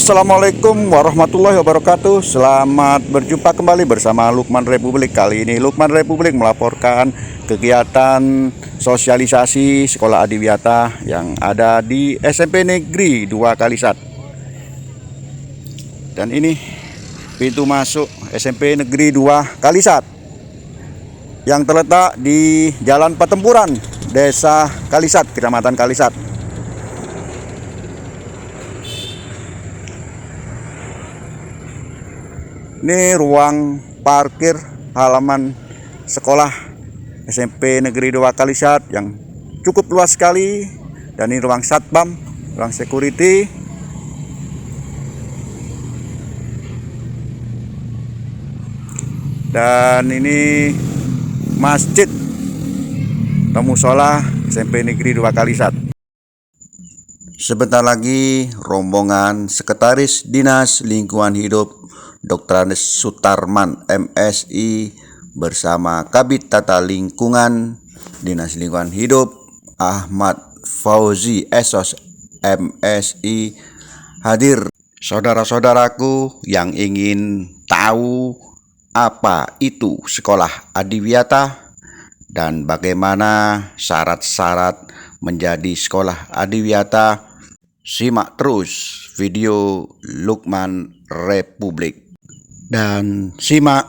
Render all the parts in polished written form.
Assalamualaikum warahmatullahi wabarakatuh. Selamat berjumpa kembali bersama Lukman Republik. Kali ini Lukman Republik melaporkan kegiatan sosialisasi Sekolah Adiwiyata yang ada di SMP Negeri 2 Kalisat. Dan ini pintu masuk SMP Negeri 2 Kalisat yang terletak di Jalan Petempuran, Desa Kalisat, Kecamatan Kalisat. Ini ruang parkir halaman sekolah SMP Negeri 2 Kalisat yang cukup luas sekali. Dan ini ruang satpam, ruang security. Dan ini masjid atau mushola SMP Negeri 2 Kalisat. Sebentar lagi rombongan Sekretaris Dinas Lingkungan Hidup Dr. Andes Sutarman MSI bersama Kabid Tata Lingkungan Dinas Lingkungan Hidup Ahmad Fauzi Esos MSI hadir. Saudara-saudaraku yang ingin tahu apa itu Sekolah Adiwiyata dan bagaimana syarat-syarat menjadi Sekolah Adiwiyata, simak terus video Lukman Republik dan simak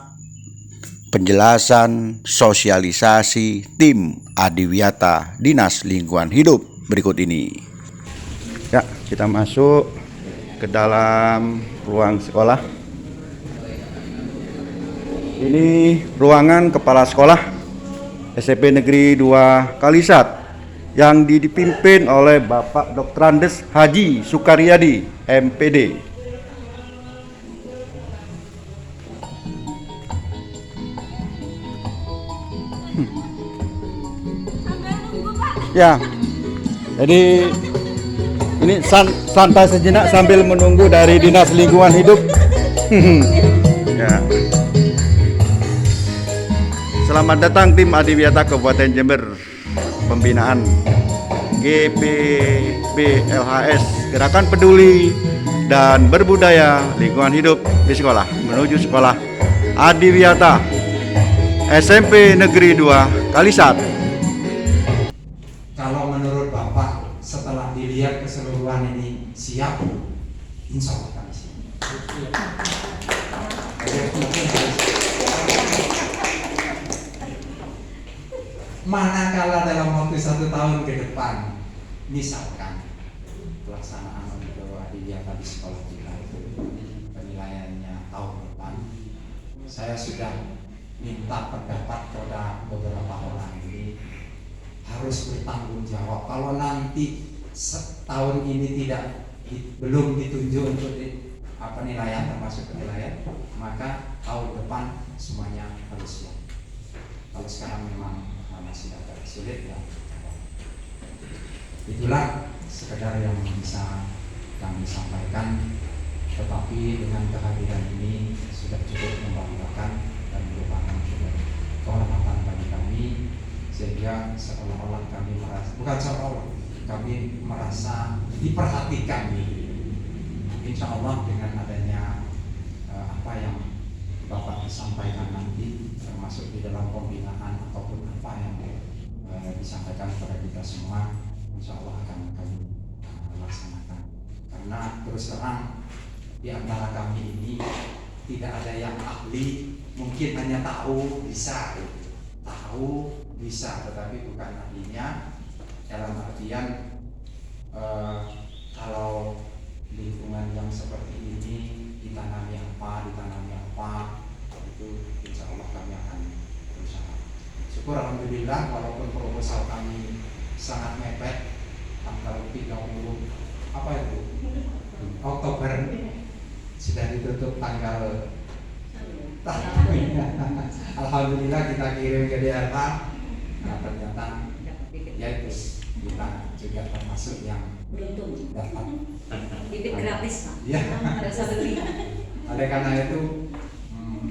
penjelasan sosialisasi tim Adiwiyata Dinas Lingkungan Hidup berikut ini. Ya, kita masuk ke dalam ruang sekolah. Ini ruangan kepala sekolah SMP Negeri 2 Kalisat yang dipimpin oleh Bapak Dr. Andes Haji Sukaryadi MPD. Ya, jadi ini santai sejenak sambil menunggu dari Dinas Lingkungan Hidup. Ya. Selamat datang tim Adiwiyata Kabupaten Jember, pembinaan GPB-LHS, Gerakan Peduli dan Berbudaya Lingkungan Hidup di sekolah, menuju Sekolah Adiwiyata SMP Negeri 2 Kalisat. Kalau menurut Bapak setelah dilihat keseluruhan ini siap, insya Allah kami siap. Manakala dalam waktu 1 tahun ke depan, misalkan pelaksanaan untuk Adiwiyata di sekolah kita itu penilaiannya tahun depan, saya sudah minta pendapat pada beberapa orang ini harus bertanggung jawab. Kalau nanti tahun ini belum ditunjuk untuk penilaian termasuk penilaian, maka tahun depan semuanya harus siap. Kalau sekarang memang masih agak sulit ya. Itulah sekedar yang bisa kami sampaikan. Tetapi dengan kehadiran ini sudah cukup membanggakan dan merupakan kehormatan bagi kami, sehingga seolah-olah kami merasa, bukan seolah, kami merasa diperhatikan. Insya Allah dengan adanya apa yang Bapak sampaikan nanti, termasuk di dalam pembinaan ataupun apa yang disampaikan kepada kita semua, insya Allah akan kami laksanakan. Karena terus terang di antara kami ini tidak ada yang ahli, mungkin hanya tahu bisa, tetapi bukan ahlinya. Dalam artian kalau lingkungan yang seperti ini ditanami apa, itu insya Allah kami akan berusaha. Syukur alhamdulillah, walaupun proposal kami sangat mepet, tanggal 30 Oktober sudah ditutup tanggal. Alhamdulillah kita kirim ke DRH. Nah, ternyata ya itu kita juga termasuk yang beruntung dapat bibit gratis, Pak. Ya. Rasa beli. Oleh karena itu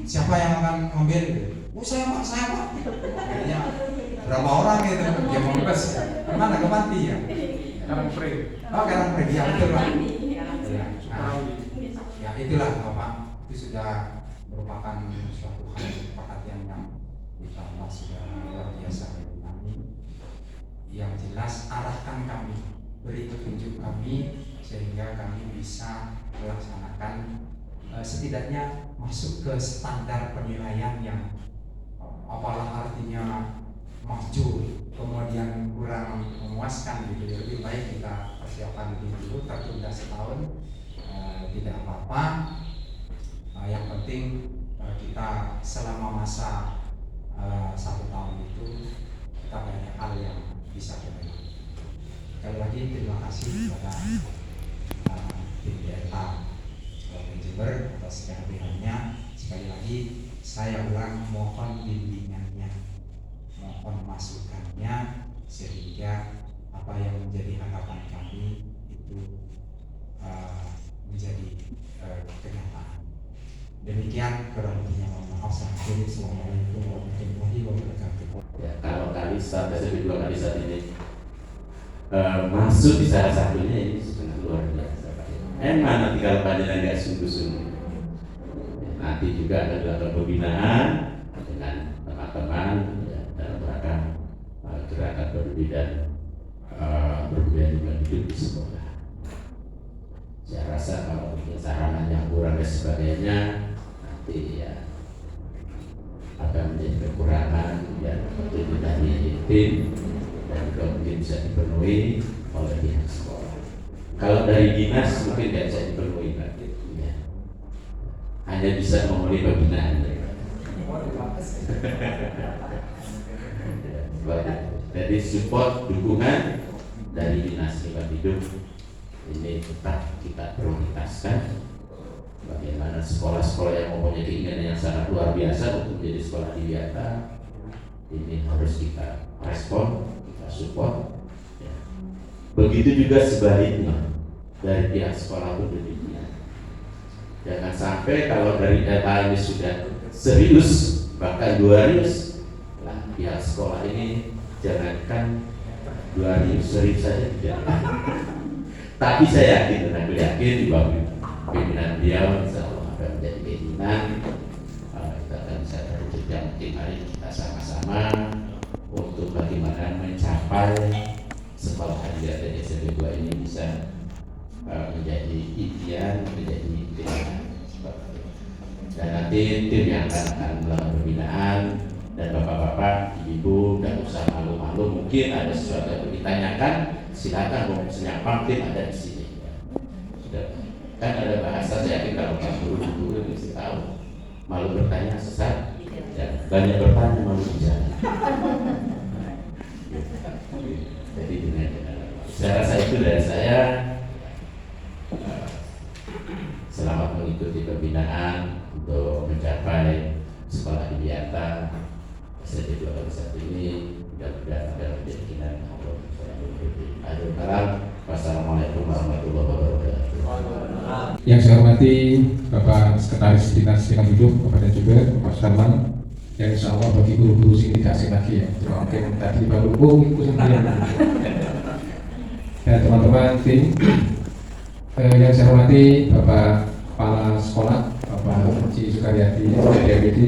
siapa yang akan ambil? Oh saya pak. Kayaknya berapa orang itu yang mau bebas? Kemana? Ke Panti ya? Karangpre. Oh, Karangpre, ya betul Pak. Ya, Sukawi. ya itulah Bapak, itu sudah merupakan suatu hal perhatian yang insya Allah sudah luar biasa bagi kami. Yang jelas arahkan kami, beri petunjuk kami sehingga kami bisa melaksanakan setidaknya masuk ke standar penilaian yang apalah artinya maju kemudian kurang memuaskan gitu ya. Lebih baik kita persiapkan lebih dulu, tertunda setahun tidak apa-apa. Yang penting kita selama masa 1 tahun itu kita banyak hal yang bisa kita lakukan. Sekali lagi terima kasih kepada tim DLA Jember atas kehadirannya. Sekali lagi saya ulang, mohon bimbingannya, mohon masukannya sehingga apa yang menjadi harapan kami itu menjadi kenyataan. Demikian kurang lebihnya, mohon maaf. Assalamualaikum warahmatullahi wabarakatuh. Ya, kalau Kalista, saya dua Kalista ini masuk di salah satunya ini sudah luar biasa. Emang nanti kalau panjenengan nggak sungguh-sungguh, nanti juga ada dalam pembinaan dengan teman-teman ya, dalam rangka gerakan peduli dan berbudaya lingkungan hidup di sekolah. Saya rasa kalau sarananya kurang dan sebagainya, nanti ya akan menjadi kekurangan yang terjadi dari tim dan juga mungkin bisa dipenuhi oleh pihak sekolah. Kalau dari dinas mungkin tidak bisa dipenuhi lagi, ya. Hanya bisa memenuhi pembinaan. Jadi support dukungan dari dinas lingkungan hidup ini tetap kita prioritaskan. Bagaimana sekolah-sekolah yang mempunyai keinginan yang sangat luar biasa untuk menjadi sekolah adiwiyata ini harus kita respon, kita support. Ya. Begitu juga sebaliknya dari pihak sekolah pun demikian. Jangan sampai kalau dari data ini sudah serius bahkan 200, lah pihak sekolah ini jangankan 200 serius saja tidak. Tapi saya yakin dan aku yakin di bawah pimpinan beliau insya Allah akan menjadi keinginan kita akan bisa terwujudkan. Mungkin mari kita sama-sama untuk bagaimana mencapai sekolah adiwiyata di SMP 2 ini bisa menjadi impian, menjadi keinginan. Dan nanti tim yang akan melakukan pembinaan dan bapak-bapak, ibu dan usah malu-malu, mungkin ada sesuatu yang ditanyakan, silakan menyiapkan tim ada di sini. Sudah. Kan ada bahasa, saya yakin kalau Pak guru mesti tahu, malu bertanya sesat, ya, banyak bertanya malu bicara. Jadi dengan saya rasa itu dari saya. Selamat mengikuti pembinaan untuk mencapai sekolah adiwiyata SMP 2 ini. Mudah-mudahan dalam keyakinan Allah. Wassalamualaikum warahmatullahi wabarakatuh. Yang saya hormati Bapak Sekretaris Dinas Lingkungan Hidup Kabupaten Jember, Bapak Sarman, yang insya Allah bagi guru-guru sini tidak asing lagi ya. Oke, tadi baru itu sendirian. Dan teman-teman tim, yang saya hormati Bapak Kepala Sekolah, Bapak Haji Sukaryadi, DPD,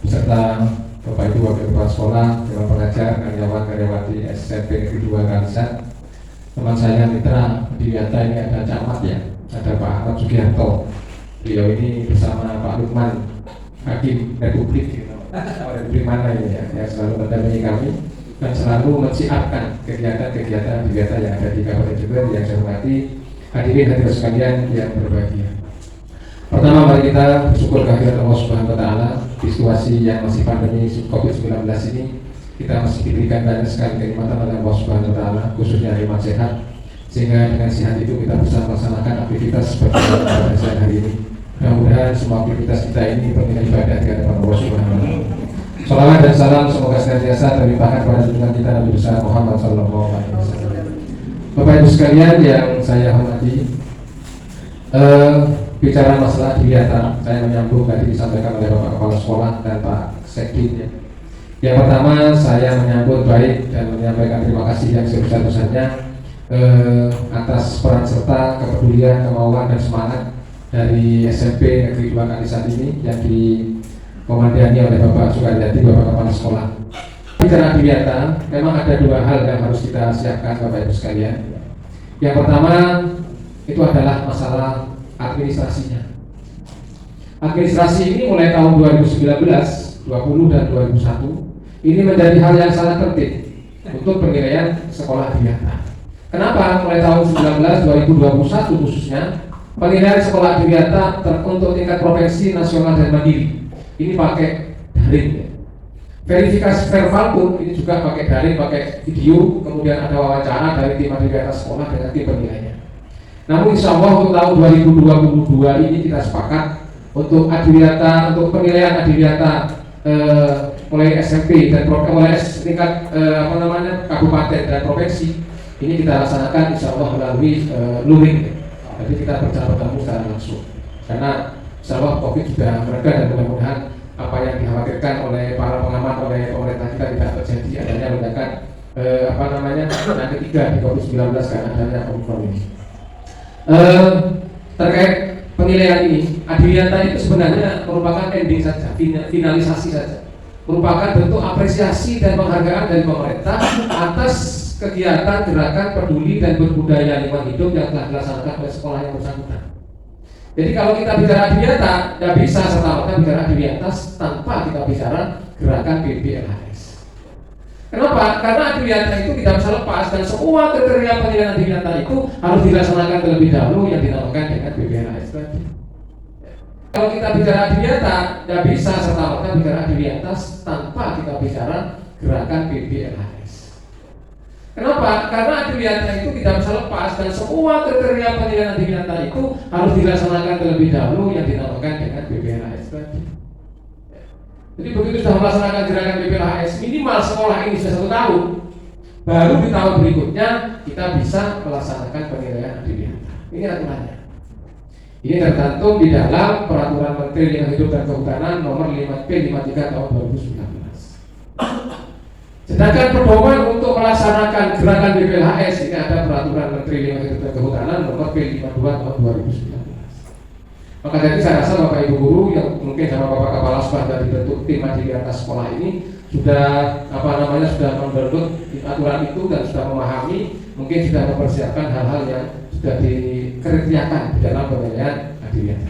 beserta Bapak Ibu Wakil Kepala Sekolah, Dewan Pengajar, karyawan-karyawati SMP Negeri 2 Kalisa. Teman saya mitra adiwiyata ini ada camat ya, ada Pak Ahmad Sugiharto. Beliau ini bersama Pak Lukman, Hakim Republik, gitu. Republik mana ini ya, yang selalu mendampingi kami dan selalu mensiapkan kegiatan-kegiatan adiwiyata yang ada di Kabupaten Jember. Yang saya hormati hadirin hadirat sekalian yang berbahagia. Pertama, mari kita bersyukur kehadirat Allah Subhanahu wa taala di situasi yang masih pandemi Covid-19 ini. Kita masih diberikan banyak sekali kenikmatan oleh Allah Subhanahu wa taala, khususnya nikmat sehat. Sehingga dengan sehat itu kita bisa melaksanakan aktivitas seperti pada siang hari ini. Mudah-mudahan semua aktivitas kita ini bernilai ibadah di hadapan Allah Subhanahu wa taala. Salawat dan salam semoga senantiasa terlimpahkan pada junjungan kita Nabi besar Muhammad sallallahu alaihi wasallam. Bapak Ibu sekalian yang saya hormati, bicara masalah adiwiyata, saya menyambung tadi disampaikan oleh Bapak Kepala Sekolah dan Pak Sekdin ya. Yang pertama, saya menyambut baik dan menyampaikan terima kasih yang sebesar-besarnya atas peran serta, kepedulian, kemauan dan semangat dari SMP Negeri 2 Kalisat ini yang dikomandani oleh Bapak Sukaryadi, Bapak Kepala Sekolah. Bicara Adiwiyata, memang ada dua hal yang harus kita siapkan Bapak Ibu sekalian. Yang pertama itu adalah masalah administrasinya. Administrasi ini mulai tahun 2019, 20 dan 2001 ini menjadi hal yang sangat penting untuk penilaian sekolah Adiwiyata. Kenapa? Mulai tahun 2021 khususnya penilaian sekolah Adiwiyata untuk tingkat provinsi, nasional dan mandiri ini pakai daring. Verifikasi verbal pun ini juga pakai daring, pakai video, kemudian ada wawancara dari tim Adiwiyata sekolah dengan tim penilainya. Namun insya Allah untuk tahun 2022 ini kita sepakat untuk Adiwiyata, untuk penilaian Adiwiyata mulai SMP dan mulai tingkat kabupaten dan provinsi ini kita laksanakan insya Allah melalui luring. Jadi kita bertemu secara langsung karena insya Allah COVID sudah mereda dan mudah-mudahan apa yang dikhawatirkan oleh para pengamat, oleh pemerintah kita tidak terjadi adanya ledakan yang ketiga di COVID-19 karena adanya Omikron ini. Terkait penilaian ini, Adiwiyata itu sebenarnya merupakan ending saja, finalisasi saja, merupakan bentuk apresiasi dan penghargaan dari pemerintah atas kegiatan gerakan peduli dan berbudaya lingkungan hidup yang telah dilaksanakan oleh sekolah yang bersangkutan. Jadi kalau kita bicara Adiwiyata, tidak bisa serta-merta bicara Adiwiyata tanpa kita bicara gerakan BBLHS. Kenapa? Karena Adiwiyata itu tidak bisa lepas dan semua kriteria penilaian Adiwiyata itu harus dilaksanakan terlebih dahulu yang dinamakan dengan BBLHS tadi. Kalau kita bicara Adiwiyata, tidak bisa serta-merta bicara Adiwiyata tanpa kita bicara gerakan BBLHS. Kenapa? Karena Adiwiyata itu tidak bisa lepas dan semua kriteria penilaian Adiwiyata itu harus dilaksanakan terlebih dahulu yang dinamakan dengan BBLHS tadi. Jadi begitu sudah melaksanakan gerakan BBLHS, minimal sekolah ini sudah 1 tahun, baru di tahun berikutnya kita bisa melaksanakan penilaian Adiwiyata. Ini aturannya. Ini tercantum di dalam Peraturan Menteri Lingkungan Hidup dan Kehutanan Nomor 5P53 tahun 2019. Sedangkan pedoman untuk melaksanakan gerakan BBLHS ini ada Peraturan Menteri Lingkungan Hidup dan Kehutanan Nomor P52 tahun 2019. Maka jadi saya rasa Bapak Ibu guru yang mungkin sama Bapak Kepala Sekolah dari bentuk tim Adiwiyata sekolah ini sudah sudah mendownload aturan itu dan sudah memahami, mungkin sudah mempersiapkan hal-hal yang sudah dikriteriakan di dalam penilaian Adiwiyata.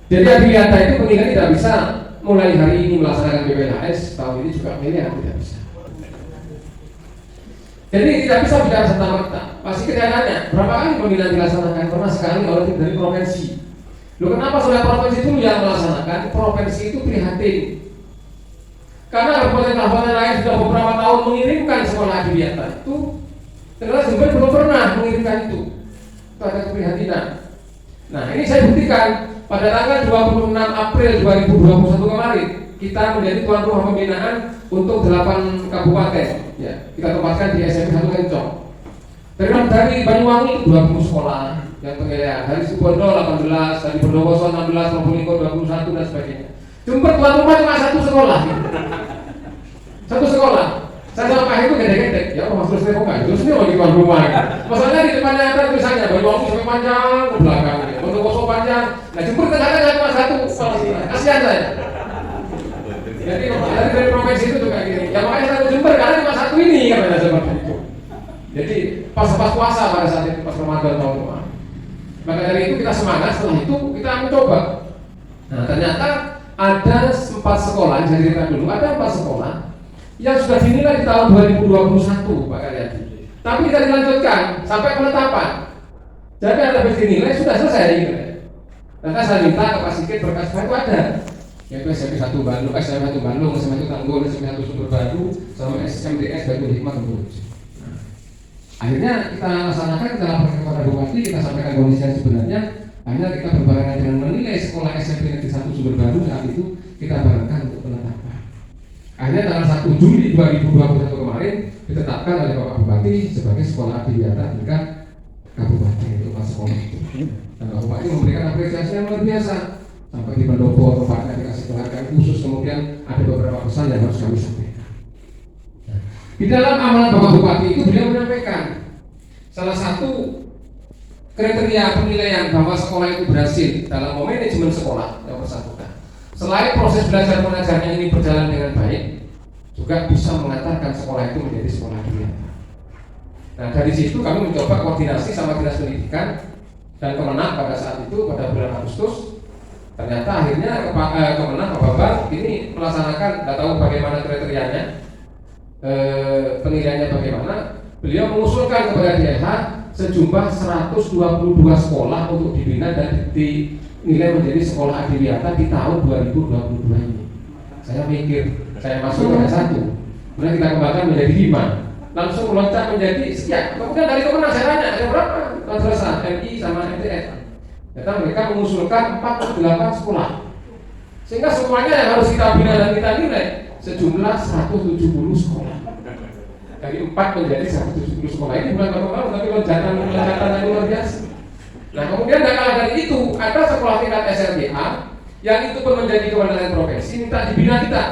Jadi Adiwiyata itu penilaian tidak bisa mulai hari ini melaksanakan BBLHS, tahun ini juga penilaian tidak bisa. Jadi tidak bisa bicara serta-merta. Pasti kenyataannya berapa kali pemilihan dilaksanakan? Pernah sekali oleh tim dari provinsi. Loh, kenapa sudah provinsi itu yang melaksanakan? Provinsi itu prihatin. Karena kabupaten-kabupaten lain sudah beberapa tahun mengirimkan sekolah Adiwiyata itu, ternyata Jember belum pernah mengirimkan itu. Itu ada keprihatinan. Nah, ini saya buktikan pada tanggal 26 April 2021 kemarin kita menjadi tuan rumah pembinaan untuk 8 kabupaten. Ya, kita tempatkan di SMP 1 Kencong. Dari Banyuwangi 20 sekolah yang penilaian, dari Situbondo 18, dari Bondowoso 16, Probolinggo 21 dan sebagainya. Jember tuan rumah cuma 1 sekolah. 1 sekolah. Saya sama Pak itu gede-gede. Ya, Mas Rusli kok enggak? Terus ini lagi tuan rumah. Masalahnya di depannya ada tulisannya Banyuwangi sampai panjang ke belakang, Bondowoso panjang. Nah, Jember ternyata cuma 1 sekolah. Kasihan saya. Jadi dari provinsi itu tuh kayak gini. Ya makanya 1 Jember karena cuma 1 ini katanya seperti itu. Jadi pas puasa pada saat itu, pas Ramadan tahun kemarin. Maka dari itu kita semangat, setelah itu kita mencoba. Nah, ternyata ada 4 sekolah, saya ceritakan dulu, ada 4 sekolah yang sudah dinilai di tahun 2021 Pak Karyadi. Tapi tidak dilanjutkan sampai penetapan. Jadi ada habis dinilai sudah selesai dinilai. Maka saya minta ke Pak Sigit berkas itu ada. Yaitu SMP 1 Bandung, SMP 1 Bandung, SMP 1 Tanggul, SMP 1 Sumber Baru, sama SMDS Baitul Hikmah Tenggul. Akhirnya kita laksanakan, kita laporkan kepada Bupati, kita sampaikan kondisi yang sebenarnya. Akhirnya kita berbarengan dengan menilai sekolah SMP Negeri 1 Sumber Baru saat itu kita barengkan untuk penetapan. Akhirnya tanggal 1 Juli 2021 kemarin ditetapkan oleh Bapak Bupati sebagai sekolah Adiwiyata tingkat kabupaten untuk sekolah itu. Dan Bapak Bupati memberikan apresiasi yang luar biasa. Sampai di Pendopo tempatnya dikasih penghargaan khusus, kemudian ada beberapa pesan yang harus kami sampaikan. Di dalam amalan Bapak Bupati itu beliau menyampaikan salah satu kriteria penilaian bahwa sekolah itu berhasil dalam manajemen sekolah yang bersangkutan. Selain proses belajar mengajarnya ini berjalan dengan baik, juga bisa mengantarkan sekolah itu menjadi sekolah adiwiyata. Nah dari situ kami mencoba koordinasi sama Dinas Pendidikan dan Kemenang pada saat itu pada bulan Agustus. Ternyata akhirnya Kemenang Pak Bambang ini melaksanakan, tidak tahu bagaimana kriterianya, penilaiannya bagaimana. Beliau mengusulkan kepada DLH sejumlah 122 sekolah untuk dibina dan dinilai menjadi sekolah adiwiyata di tahun 2022 ini. Saya mikir, saya masuk pada 1, kemudian kita kembangkan menjadi 5, langsung meloncat menjadi sekian. Kemudian dari Kemenang saya tanya, ada berapa madrasah MI sama MTS? Ternyata mereka mengusulkan 48 sekolah, sehingga semuanya yang harus kita bina dan kita nilai sejumlah 170 sekolah. Dari 4 menjadi 170 sekolah ini bukan baru-baru, tapi loncatan yang luar biasa. Nah kemudian tidak kalah dari itu, ada sekolah tingkat SLTA yang itu pun menjadi kewenangan provinsi minta dibina kita.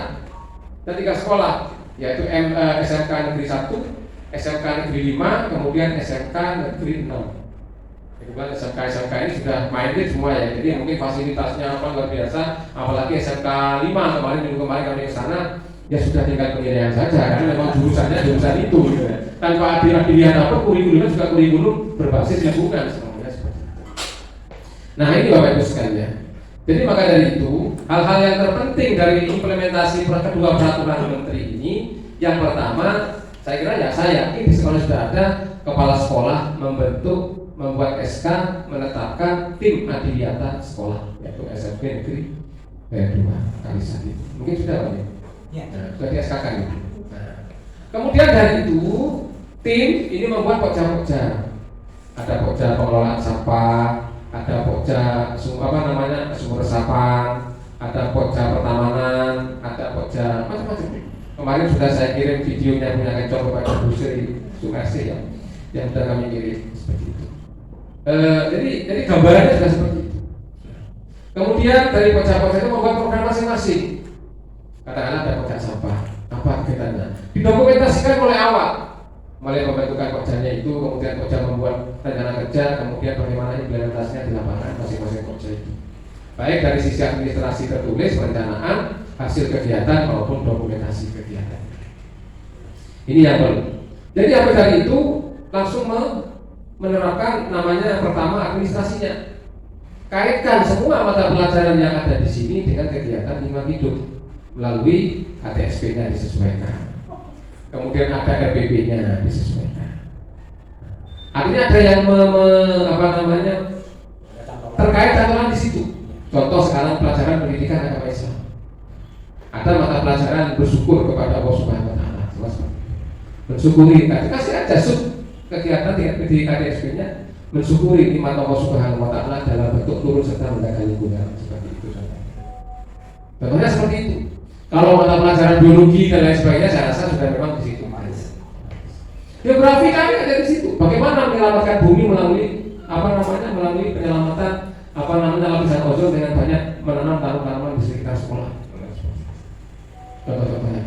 Ada 3 sekolah, yaitu SMK Negeri 1, SMK Negeri 5, kemudian SMK Negeri 6. Kemudian SMK ini sudah minded semua ya, jadi mungkin fasilitasnya apa luar biasa, apalagi SMK 5 kemarin kami ke sana. Ya sudah tinggal penilaian saja, karena memang jurusannya jurusan itu gitu ya. Tanpa pilihan apa, kurikulumnya juga kurikulum berbasis lingkungan semuanya seperti itu. Nah ini Bapak Ibu sekalian. Jadi maka dari itu hal-hal yang terpenting dari implementasi kedua peraturan menteri ini, yang pertama saya kira ya saya yakin di sekolah sudah ada kepala sekolah membuat SK menetapkan tim adiwiyata sekolah, yaitu SMP Negeri 2 Kalisari. Mungkin sudah Pak ya? Nah, sudah di SK kan itu. Nah, kemudian dari itu tim ini membuat pokja-pokja. Ada pokja pengelolaan sampah, ada pokja sumur resapan, ada pokja pertamanan, ada pokja macam-macam. Kemarin sudah saya kirim videonya punya Kencor kepada Bu Sri Sumersi ya, yang sudah kami kirim seperti itu. Jadi gambarannya sudah seperti itu. Kemudian dari pokja-pokja itu membuat program masing-masing. Katakanlah ada pokja sampah, apa kegiatannya? Didokumentasikan mulai awal, mulai pembentukan pokjanya itu, kemudian pokja membuat rencana kerja, kemudian bagaimana implementasinya di lapangan masing-masing pokja itu. Baik dari sisi administrasi tertulis, perencanaan, hasil kegiatan maupun dokumentasi kegiatan. Ini yang perlu. Jadi apa dari itu langsung menerapkan namanya yang pertama administrasinya. Kaitkan semua mata pelajaran yang ada di sini dengan kegiatan lingkungan hidup. Melalui KTSP-nya disesuaikan, kemudian ada RPP-nya disesuaikan. Artinya ada yang terkait aturan di situ. Contoh sekarang pelajaran pendidikan agama Islam, ada mata pelajaran bersyukur kepada Allah Subhanahu Wa Taala. Mensyukuri, kasih aja kegiatan di KTSP-nya mensyukuri nikmat Allah Subhanahu Wa Taala dalam bentuk turun serta menjaga lingkungan seperti itu. Contohnya seperti itu. Kalau mata pelajaran biologi dan lain sebagainya, saya rasa sudah memang di situ. Geografi kami ada di situ. Bagaimana menyelamatkan bumi melalui melalui penyelamatan lapisan ozon dengan banyak menanam tanaman di sekitar sekolah. Contoh-contohnya.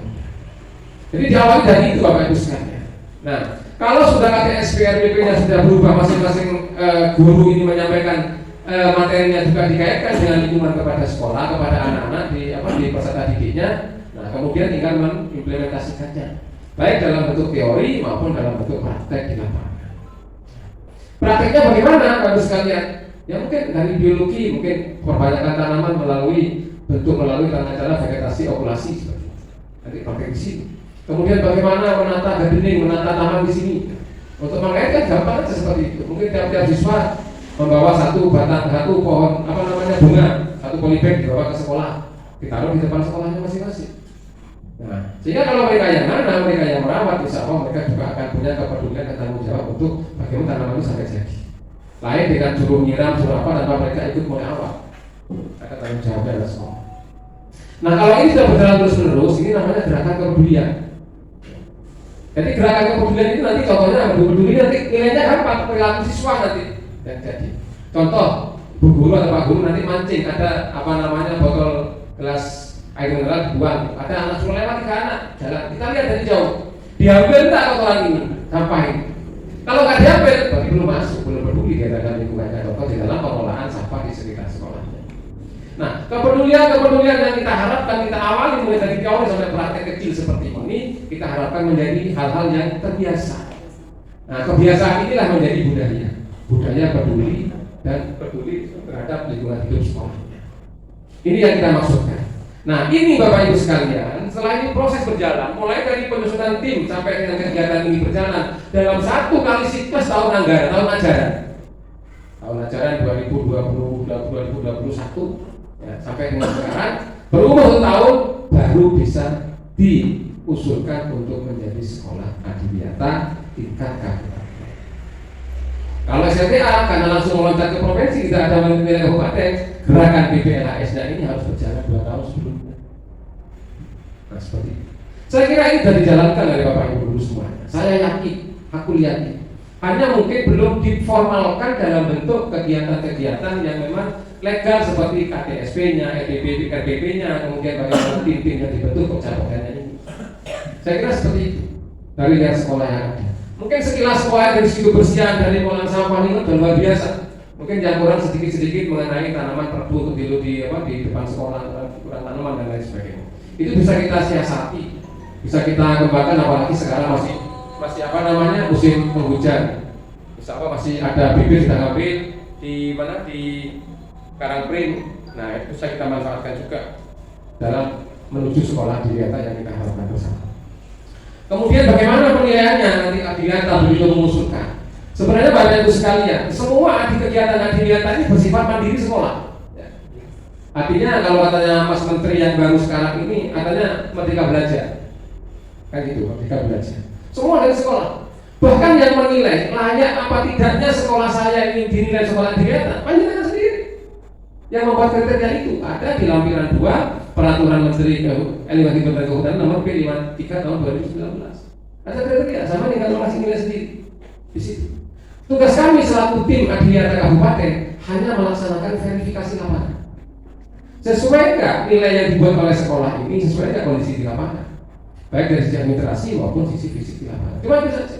Jadi diawali dari itu Bapak Ibu sekalian. Nah, kalau sudah KTSP RPP-nya sudah berubah, masing-masing guru ini menyampaikan materinya juga dikaitkan dengan lingkungan kepada sekolah, kepada anak-anak di peserta didiknya. Nah, kemudian tinggal mengimplementasikannya, baik dalam bentuk teori maupun dalam bentuk praktek di lapangan. Prakteknya bagaimana, Bapak sekalian? Ya mungkin dari biologi, mungkin perbanyakkan tanaman melalui tata cara vegetasi okulasi seperti itu. Nanti praktek di sini. Kemudian bagaimana menata gardening, menata taman di sini. Untuk mengaitkan gampang aja seperti itu. Mungkin tiap siswa membawa satu pohon bunga, satu polybag dibawa ke sekolah, ditaruh di depan sekolahnya masing-masing. Nah, sehingga kalau mereka yang mana, mereka yang merawat, insya Allah mereka juga akan punya kepedulian dan tanggung jawab untuk bagaimana tanaman itu sampai jadi. Lain dengan suruh nyiram, suruh apa, tanpa mereka ikut mulai awal. Ada tanggung jawabnya adalah sekolah. Nah, kalau ini sudah berjalan terus-menerus, ini namanya gerakan kepedulian. Jadi gerakan kepedulian itu nanti contohnya peduli nanti nilainya gampang, perilaku siswa nanti. Dan jadi contoh bu guru atau pak guru nanti mancing, ada botol gelas air mineral dibuang, ada anak suruh lewat 3 anak jalan, kita lihat dari jauh Diambil tak kotoran ini, sampah ini. Kalau nggak diambil, berarti belum masuk, belum peduli dia terhadap lingkungan atau di dalam pengelolaan sampah di sekitar sekolahnya. Nah, kepedulian yang kita harapkan, kita awali mulai dari teori sampai praktek kecil seperti ini, kita harapkan menjadi hal-hal yang terbiasa. Nah, kebiasaan inilah menjadi budaya peduli dan peduli terhadap lingkungan hidup sekolahnya. Ini yang kita maksudkan. Nah, ini Bapak Ibu sekalian, setelah ini proses berjalan, mulai dari penyusunan tim sampai dengan kegiatan ini berjalan dalam 1 kali siklus tahun anggaran, tahun ajaran 2020-2021 ya, sampai dengan sekarang berumur tahun baru bisa diusulkan untuk menjadi sekolah adiwiyata tingkat kabupaten. Kalau SLTA karena langsung meloncat ke provinsi, tidak ada wilayah kabupaten, gerakan BPLAS-nya ini harus berjalan 2 tahun sebelumnya. Nah, seperti itu. Saya kira ini sudah dijalankan oleh Bapak Ibu guru semuanya. Saya yakin, aku yakin. Hanya mungkin belum diformalkan dalam bentuk kegiatan-kegiatan yang memang legal seperti KTSP-nya, RBP-nya, kemudian bagaimana tim-tim yang dibentuk pencapaiannya ini. Saya kira seperti itu dari lihat sekolah yang ada. Mungkin sekilas sekolah dari segi kebersihan dari pengolahan sampah ini sudah luar biasa. Mungkin campuran sedikit-sedikit mengenai tanaman perbu di depan sekolah, kurang tanaman dan lain sebagainya. Itu bisa kita siasati, bisa kita kembangkan, apalagi sekarang masih musim penghujan. Masih ada bibit kita ngambil di Karangpring. Nah, itu bisa kita manfaatkan juga dalam menuju sekolah adiwiyata yang kita harapkan bersama. Kemudian bagaimana penilaiannya nanti adiwiyata begitu mengusulkan? Sebenarnya Bapak Ibu sekalian, semua kegiatan adiwiyata ini bersifat mandiri sekolah. Artinya kalau katanya Mas Menteri yang baru sekarang ini katanya Merdeka Belajar, kan gitu, Merdeka Belajar. Semua dari sekolah. Bahkan yang menilai layak apa tidaknya sekolah saya ini dinilai sekolah adiwiyata, panjenengan sendiri. Yang membuat kriteria itu ada di lampiran 2 Peraturan Menteri Edukasi dan Kehutanan nomor P53 tahun 2019. Ada kriteria sama dengan lokasi nilai sendiri di situ. Tugas kami selaku tim adiwiyata kabupaten hanya melaksanakan verifikasi lapangan. Sesuai nggak nilai yang dibuat oleh sekolah ini, sesuai nggak kondisi di lapangan, baik dari sisi administrasi maupun sisi fisik di lapangan. Cuma itu saja.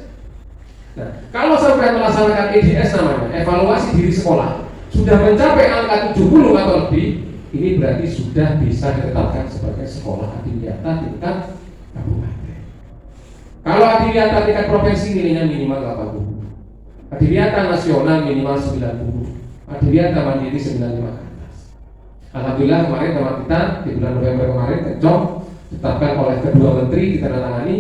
Nah, kalau sampai melaksanakan EDS namanya, evaluasi diri sekolah, sudah mencapai angka 70 atau lebih, ini berarti sudah bisa ditetapkan sebagai sekolah adiwiyata tingkat kabupaten. Kalau adiwiyata tingkat provinsi nilainya minimal 80, adiwiyata nasional minimal 90, adiwiyata mandiri 95 ke atas. Alhamdulillah kemarin teman kita di bulan November kemarin kencok ditetapkan oleh kedua menteri ditandatangani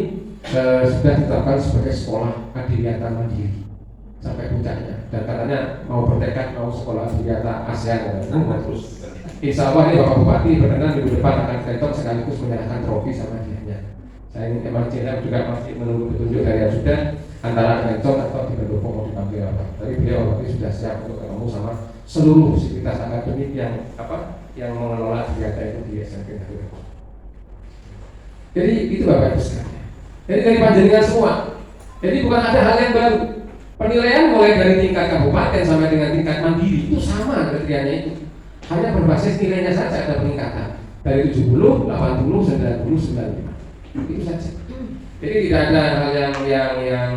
sudah ditetapkan sebagai sekolah adiwiyata mandiri sampai puncaknya, dan katanya mau bertekad mau sekolah adiwiyata ASEAN dan terus. Insya Allah ini Bapak Bupati berkenan minggu depan akan kencok sekaligus menyerahkan trofi sama dia. Saya ini MRCM juga masih menunggu petunjuk dari Ajudan antara kencok atau di Pendopo mau dipanggil apa. Tapi beliau waktu sudah siap untuk ketemu sama seluruh sivitas akademik yang mengelola kegiatan itu di SMP. Jadi itu Bapak Ibu sekalian. Jadi dari panjenengan semua. Jadi bukan ada hal yang baru. Penilaian mulai dari tingkat kabupaten sampai dengan tingkat mandiri itu sama kriterianya itu. Hanya berbasis nilainya saja ada peningkatan dari 70, 80, 90, 95. Itu saja. Jadi tidak ada hal yang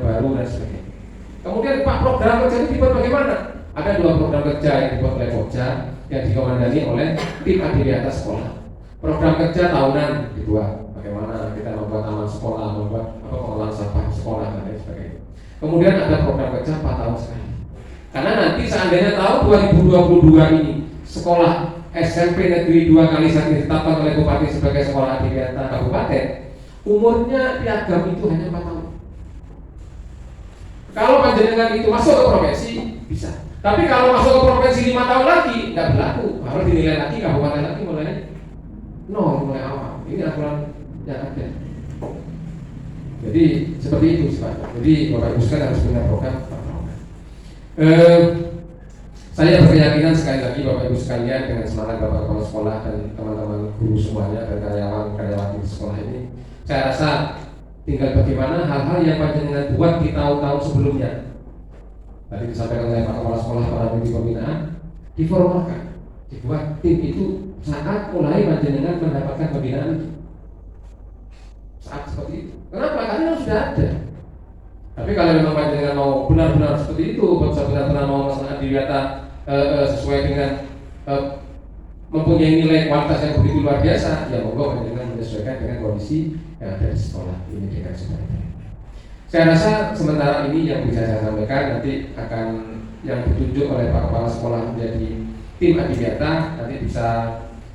baru dan sebagainya. Kemudian Pak program kerja ini dibuat bagaimana? Ada 2 program kerja yang dibuat oleh Pokja yang dikomandani oleh tim adiwiyata sekolah. Program kerja tahunan dibuat. Bagaimana kita membuat taman sekolah, membuat pengelolaan sampah sekolah dan lain sebagainya. Kemudian ada program kerja 4 tahun sekali. Karena nanti seandainya tahun 2022 ini sekolah SMP Negeri 2 Kalisat ditetapkan oleh Bupati sebagai sekolah adiwiyata kabupaten, umurnya piagam itu hanya 4 tahun. Kalau panjenengan itu masuk ke provinsi bisa. Tapi kalau masuk ke provinsi 5 tahun lagi tidak berlaku, harus dinilai lagi kabupaten lagi mulai mulai awal. Ini aturan yang ada. Jadi seperti itu sifatnya. Jadi Bapak Ibu sekalian harus punya program. Saya berkeyakinan sekali lagi Bapak Ibu sekalian dengan semangat Bapak Kepala Sekolah dan teman-teman guru semuanya dan karyawan-karyawati di sekolah ini, saya rasa tinggal bagaimana hal-hal yang panjenengan buat di tahun-tahun sebelumnya. Tadi disampaikan oleh Pak Kepala Sekolah para menteri pembinaan, diformalkan, dibuat tim itu saat mulai panjenengan mendapatkan pembinaan itu. Saat seperti itu. Kenapa? Karena sudah ada. Tapi kalau memang panjenengan mau benar-benar seperti itu, benar-benar mau melaksanakan Adiwiyata sesuai dengan mempunyai nilai kualitas yang begitu luar biasa, ya monggo panjenengan menyesuaikan dengan kondisi yang ada di sekolah ini dengan sebaik-baiknya. Saya rasa sementara ini yang bisa saya sampaikan, nanti akan yang ditunjuk oleh Pak Kepala Sekolah menjadi tim Adiwiyata, nanti bisa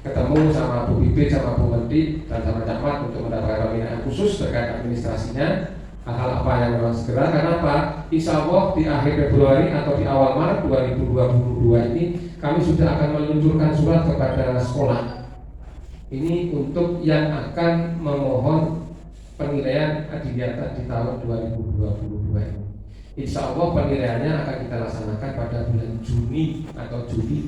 ketemu sama Bu Bibit, sama Bu Menteri, dan sama Camat untuk mendapatkan pembinaan khusus terkait administrasinya, hal-hal apa yang memang segera. Karena apa? Insya Allah di akhir Februari atau di awal Maret 2022 ini kami sudah akan meluncurkan surat kepada sekolah ini untuk yang akan memohon penilaian Adiwiyata di tahun 2022 ini. Insya Allah penilaiannya akan kita laksanakan pada bulan Juni atau Juli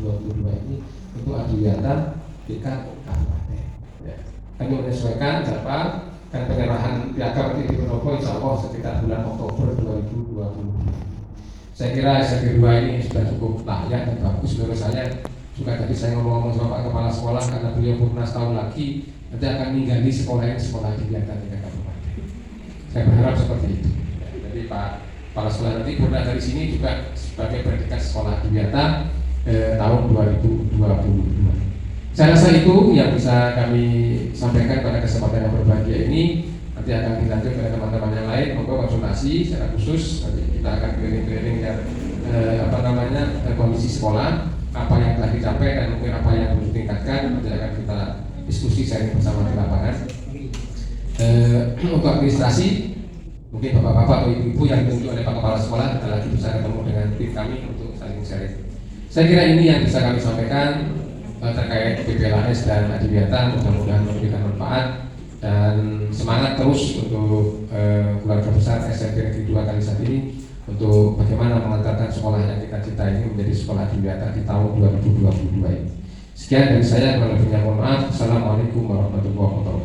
2022 ini untuk Adiwiyata tingkat kabupaten. Ya. Kami menyesuaikan jadwal dan penyerahan piagam di Pendopo insya Allah sekitar bulan Oktober 2020. Saya kira SMK 2 ini sudah cukup layak dan bagus menurut saya. Juga tadi saya ngomong sama Pak Kepala Sekolah karena beliau purna setahun lagi nanti akan mengganti sekolah ini sekolah Adiwiyata tingkat kabupaten. Saya berharap seperti itu. Jadi Pak Kepala Sekolah nanti purna dari sini juga sebagai predikat sekolah Adiwiyata tahun 2022. Saya rasa itu yang bisa kami sampaikan pada kesempatan yang berbahagia ini. Nanti akan dilanjut oleh teman-teman yang lain, monggo konsultasi secara khusus. Nanti kita akan keliling-keliling kondisi sekolah, apa yang telah dicapai dan mungkin apa yang perlu ditingkatkan. Nanti akan kita diskusi sharing bersama di lapangan. Untuk administrasi, mungkin bapak-bapak atau ibu-ibu yang ditunjuk oleh Pak Kepala Sekolah kita lagi bisa ketemu dengan tim kami untuk saling sharing. Saya kira ini yang bisa kami sampaikan terkait PPLAS dan Adiwiyata. Mudah-mudahan memberikan manfaat dan semangat terus untuk keluarga besar SMP Negeri 2 Kalisat ini untuk bagaimana mengantarkan sekolah yang kita cintai ini menjadi sekolah Adiwiyata di tahun 2022 ini. Sekian dari saya, kalau lebihnya mohon maaf. Assalamualaikum warahmatullahi wabarakatuh.